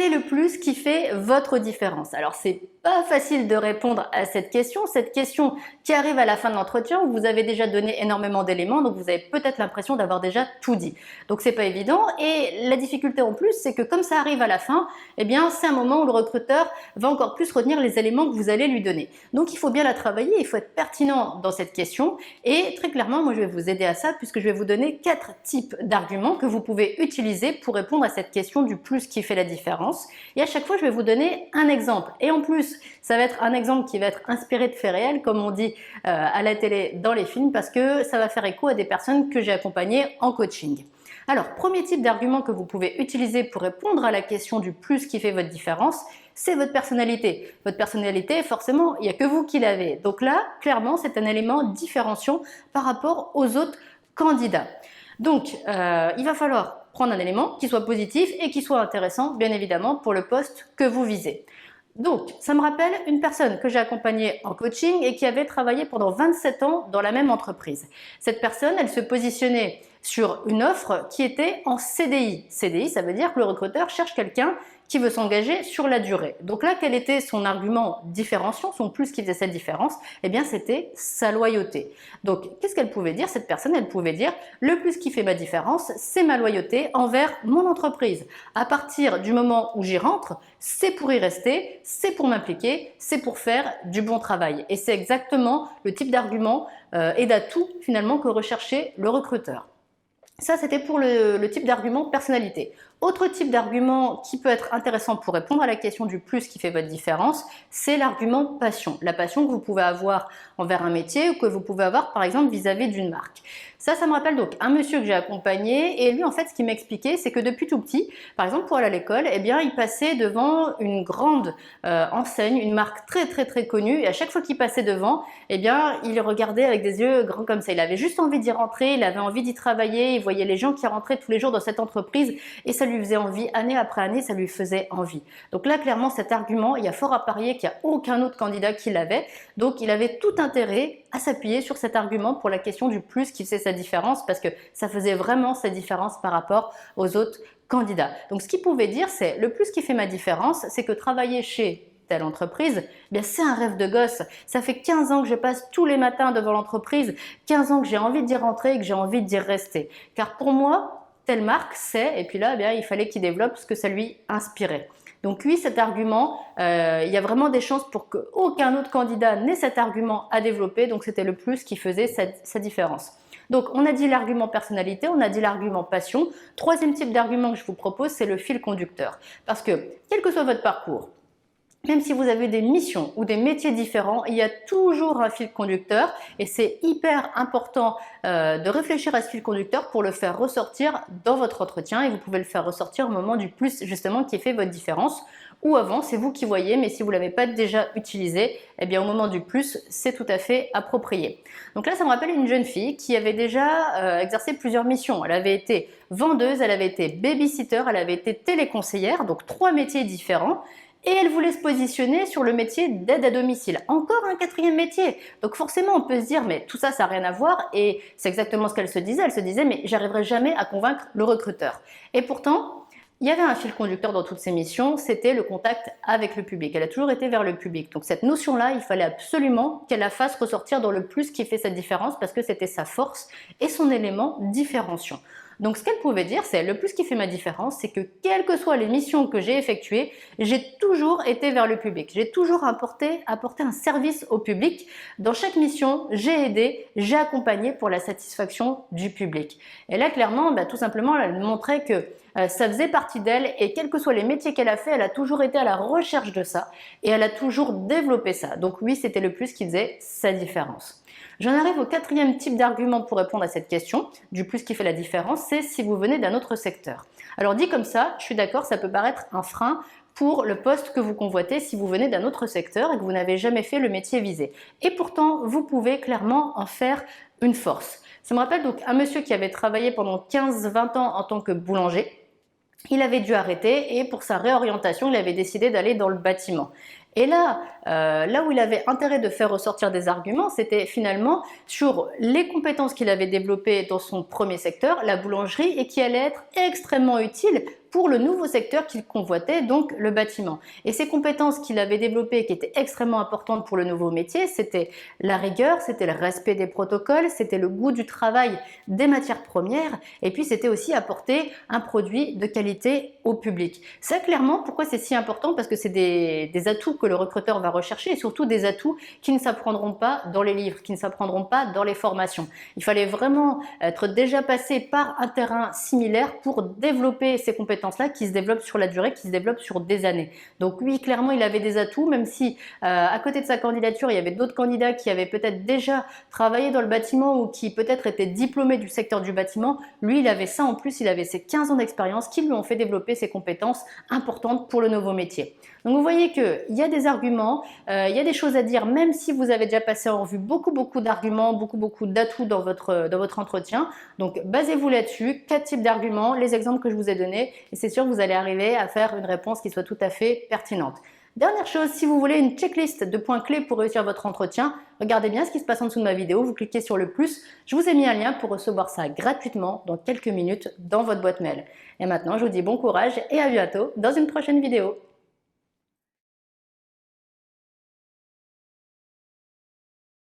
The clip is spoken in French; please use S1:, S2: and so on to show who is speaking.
S1: est le plus qui fait votre différence? Alors, c'est pas facile de répondre à cette question qui arrive à la fin de l'entretien où vous avez déjà donné énormément d'éléments, donc vous avez peut-être l'impression d'avoir déjà tout dit. Donc c'est pas évident, et la difficulté en plus, c'est que comme ça arrive à la fin, eh bien c'est un moment où le recruteur va encore plus retenir les éléments que vous allez lui donner. Donc il faut bien la travailler, il faut être pertinent dans cette question, et très clairement, moi je vais vous aider à ça puisque je vais vous donner 4 types d'arguments que vous pouvez utiliser pour répondre à cette question du plus qui fait la différence. Et à chaque fois, je vais vous donner un exemple, et en plus, ça va être un exemple qui va être inspiré de faits réels, comme on dit à la télé dans les films, parce que ça va faire écho à des personnes que j'ai accompagnées en coaching. Alors, premier type d'argument que vous pouvez utiliser pour répondre à la question du plus qui fait votre différence, c'est votre personnalité. Votre personnalité, forcément, il n'y a que vous qui l'avez. Donc là, clairement, c'est un élément différenciant par rapport aux autres candidats. Donc, il va falloir prendre un élément qui soit positif et qui soit intéressant, bien évidemment, pour le poste que vous visez. Donc, ça me rappelle une personne que j'ai accompagnée en coaching et qui avait travaillé pendant 27 ans dans la même entreprise. Cette personne, elle se positionnait sur une offre qui était en CDI. CDI, ça veut dire que le recruteur cherche quelqu'un qui veut s'engager sur la durée. Donc là, quel était son argument différenciant, son plus qui faisait cette différence? Eh bien, c'était sa loyauté. Donc, qu'est-ce qu'elle pouvait dire, cette personne? Elle pouvait dire, le plus qui fait ma différence, c'est ma loyauté envers mon entreprise. À partir du moment où j'y rentre, c'est pour y rester, c'est pour m'impliquer, c'est pour faire du bon travail. Et c'est exactement le type d'argument et d'atout, finalement, que recherchait le recruteur. Ça, c'était pour le type d'argument personnalité. Autre type d'argument qui peut être intéressant pour répondre à la question du plus qui fait votre différence, c'est l'argument passion. La passion que vous pouvez avoir envers un métier ou que vous pouvez avoir par exemple vis-à-vis d'une marque. Ça me rappelle donc un monsieur que j'ai accompagné et lui en fait ce qu'il m'expliquait c'est que depuis tout petit, par exemple pour aller à l'école, eh bien il passait devant une grande enseigne, une marque très connue et à chaque fois qu'il passait devant, eh bien il regardait avec des yeux grands comme ça. Il avait juste envie d'y rentrer, il avait envie d'y travailler, il voyait les gens qui rentraient tous les jours dans cette entreprise et ça lui faisait envie, année après année, ça lui faisait envie. Donc là, clairement, cet argument, il y a fort à parier qu'il n'y a aucun autre candidat qui l'avait. Donc, il avait tout intérêt à s'appuyer sur cet argument pour la question du plus qui faisait sa différence parce que ça faisait vraiment sa différence par rapport aux autres candidats. Donc, ce qu'il pouvait dire, c'est le plus qui fait ma différence, c'est que travailler chez telle entreprise, eh bien c'est un rêve de gosse. Ça fait 15 ans que je passe tous les matins devant l'entreprise, 15 ans que j'ai envie d'y rentrer et que j'ai envie d'y rester. Car pour moi, telle marque c'est, et puis là, eh bien, il fallait qu'il développe ce que ça lui inspirait. Donc oui, cet argument, il y a vraiment des chances pour qu'aucun autre candidat n'ait cet argument à développer, donc c'était le plus qui faisait sa différence. Donc on a dit l'argument personnalité, on a dit l'argument passion. Troisième type d'argument que je vous propose, c'est le fil conducteur. Parce que, quel que soit votre parcours, même si vous avez des missions ou des métiers différents, il y a toujours un fil conducteur et c'est hyper important de réfléchir à ce fil conducteur pour le faire ressortir dans votre entretien et vous pouvez le faire ressortir au moment du plus justement qui fait votre différence ou avant, c'est vous qui voyez, mais si vous ne l'avez pas déjà utilisé, eh bien au moment du plus, c'est tout à fait approprié. Donc là, ça me rappelle une jeune fille qui avait déjà exercé plusieurs missions. Elle avait été vendeuse, elle avait été babysitter, elle avait été téléconseillère, donc 3 métiers différents. Et elle voulait se positionner sur le métier d'aide à domicile. Encore un 4e métier. Donc forcément, on peut se dire, mais tout ça, ça n'a rien à voir. Et c'est exactement ce qu'elle se disait. Elle se disait, mais j'arriverai jamais à convaincre le recruteur. Et pourtant, il y avait un fil conducteur dans toutes ces missions, c'était le contact avec le public. Elle a toujours été vers le public. Donc cette notion-là, il fallait absolument qu'elle la fasse ressortir dans le plus qui fait cette différence parce que c'était sa force et son élément différenciant. Donc ce qu'elle pouvait dire, c'est le plus qui fait ma différence, c'est que quelles que soient les missions que j'ai effectuées, j'ai toujours été vers le public. J'ai toujours apporté un service au public. Dans chaque mission, j'ai aidé, j'ai accompagné pour la satisfaction du public. Et là, clairement, tout simplement, elle montrait que ça faisait partie d'elle et quels que soient les métiers qu'elle a fait, elle a toujours été à la recherche de ça et elle a toujours développé ça. Donc oui, c'était le plus qui faisait sa différence. J'en arrive au 4e type d'argument pour répondre à cette question, du plus qui fait la différence, c'est si vous venez d'un autre secteur. Alors dit comme ça, je suis d'accord, ça peut paraître un frein pour le poste que vous convoitez si vous venez d'un autre secteur et que vous n'avez jamais fait le métier visé. Et pourtant, vous pouvez clairement en faire une force. Ça me rappelle donc un monsieur qui avait travaillé pendant 15-20 ans en tant que boulanger. Il avait dû arrêter et pour sa réorientation, il avait décidé d'aller dans le bâtiment. Et là, là où il avait intérêt de faire ressortir des arguments, c'était finalement sur les compétences qu'il avait développées dans son premier secteur, la boulangerie, et qui allaient être extrêmement utiles pour le nouveau secteur qu'il convoitait, donc le bâtiment. Et ces compétences qu'il avait développées, qui étaient extrêmement importantes pour le nouveau métier, c'était la rigueur, c'était le respect des protocoles, c'était le goût du travail des matières premières, et puis c'était aussi apporter un produit de qualité au public. Ça, clairement, pourquoi c'est si important? Parce que c'est des atouts que le recruteur va rechercher, et surtout des atouts qui ne s'apprendront pas dans les livres, qui ne s'apprendront pas dans les formations. Il fallait vraiment être déjà passé par un terrain similaire pour développer ces compétences-là qui se développent sur la durée, qui se développent sur des années. Donc oui, clairement, il avait des atouts, même si à côté de sa candidature, il y avait d'autres candidats qui avaient peut-être déjà travaillé dans le bâtiment ou qui peut-être étaient diplômés du secteur du bâtiment. Lui, il avait ça en plus, il avait ses 15 ans d'expérience qui lui ont fait développer ses compétences importantes pour le nouveau métier. Donc vous voyez qu'il y a des arguments, il y a des choses à dire, même si vous avez déjà passé en revue beaucoup d'arguments, beaucoup d'atouts dans votre entretien. Donc basez-vous là-dessus, 4 types d'arguments, les exemples que je vous ai donnés, et c'est sûr que vous allez arriver à faire une réponse qui soit tout à fait pertinente. Dernière chose, si vous voulez une checklist de points clés pour réussir votre entretien, regardez bien ce qui se passe en dessous de ma vidéo, vous cliquez sur le plus, je vous ai mis un lien pour recevoir ça gratuitement dans quelques minutes dans votre boîte mail. Et maintenant, je vous dis bon courage et à bientôt dans une prochaine vidéo.